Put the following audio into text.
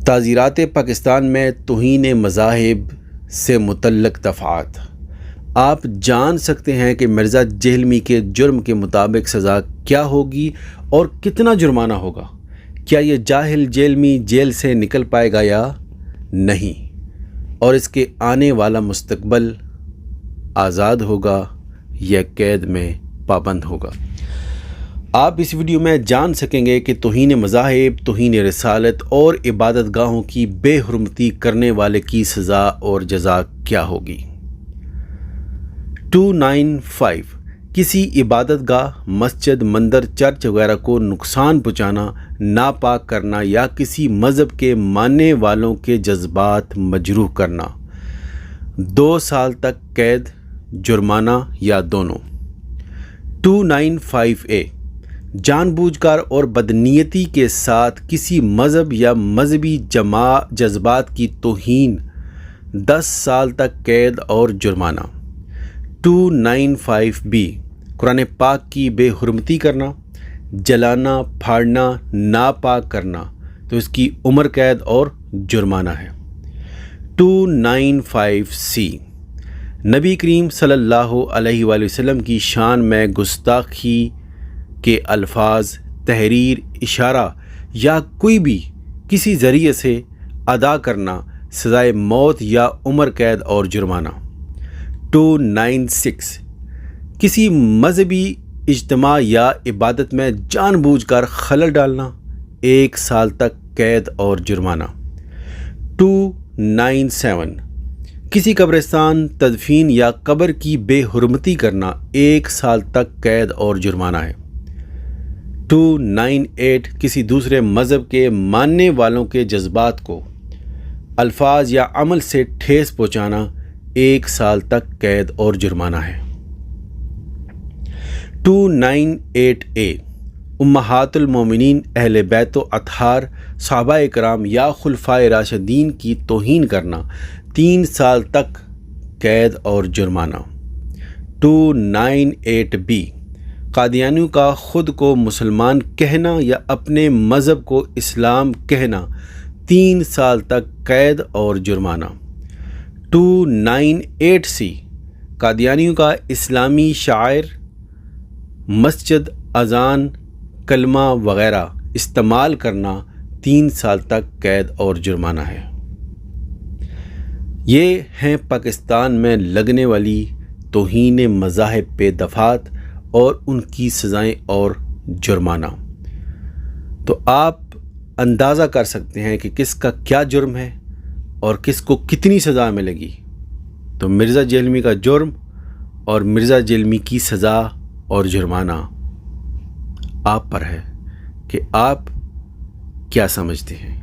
تعزیرات پاکستان میں توہین مذاہب سے متعلق دفعات۔ آپ جان سکتے ہیں کہ مرزا جہلمی کے جرم کے مطابق سزا کیا ہوگی اور کتنا جرمانہ ہوگا۔ کیا یہ جاہل جہلمی جیل سے نکل پائے گا یا نہیں، اور اس کے آنے والا مستقبل آزاد ہوگا یا قید میں پابند ہوگا۔ آپ اس ویڈیو میں جان سکیں گے کہ توہین مذاہب، توہین رسالت اور عبادت گاہوں کی بے حرمتی کرنے والے کی سزا اور جزا کیا ہوگی۔ 295 کسی عبادت گاہ، مسجد، مندر، چرچ وغیرہ کو نقصان پہنچانا، ناپاک کرنا یا کسی مذہب کے ماننے والوں کے جذبات مجروح کرنا، 2 سال تک قید، جرمانہ یا دونوں۔ 295A جان بوجھ کر اور بدنیتی کے ساتھ کسی مذہب یا مذہبی جذبات کی توہین، 10 سال تک قید اور جرمانہ۔ 295B قرآن پاک کی بے حرمتی کرنا، جلانا، پھاڑنا، ناپاک کرنا، تو اس کی عمر قید اور جرمانہ ہے۔ 295C نبی کریم صلی اللہ علیہ وآلہ وسلم کی شان میں گستاخی کے الفاظ، تحریر، اشارہ یا کوئی بھی کسی ذریعے سے ادا کرنا، سزائے موت یا عمر قید اور جرمانہ۔ 296 کسی مذہبی اجتماع یا عبادت میں جان بوجھ کر خلل ڈالنا، 1 سال تک قید اور جرمانہ۔ 297 کسی قبرستان، تدفین یا قبر کی بے حرمتی کرنا، 1 سال تک قید اور جرمانہ ہے۔ 298 کسی دوسرے مذہب کے ماننے والوں کے جذبات کو الفاظ یا عمل سے ٹھیس پہنچانا، 1 سال تک قید اور جرمانہ ہے۔ 298A امہات المومنین، اہل بیت و اطہار، صحابہ کرام یا خلفائے راشدین کی توہین کرنا، 3 سال تک قید اور جرمانہ۔ 298B قادیانیوں کا خود کو مسلمان کہنا یا اپنے مذہب کو اسلام کہنا، 3 سال تک قید اور جرمانہ۔ 298C قادیانیوں کا اسلامی شعائر، مسجد، اذان، کلمہ وغیرہ استعمال کرنا، 3 سال تک قید اور جرمانہ ہے۔ یہ ہیں پاکستان میں لگنے والی توہین مذاہب پہ دفعات اور ان کی سزائیں اور جرمانہ۔ تو آپ اندازہ کر سکتے ہیں کہ کس کا کیا جرم ہے اور کس کو کتنی سزا ملے گی۔ تو مرزا جہلمی کا جرم اور مرزا جہلمی کی سزا اور جرمانہ آپ پر ہے کہ آپ کیا سمجھتے ہیں۔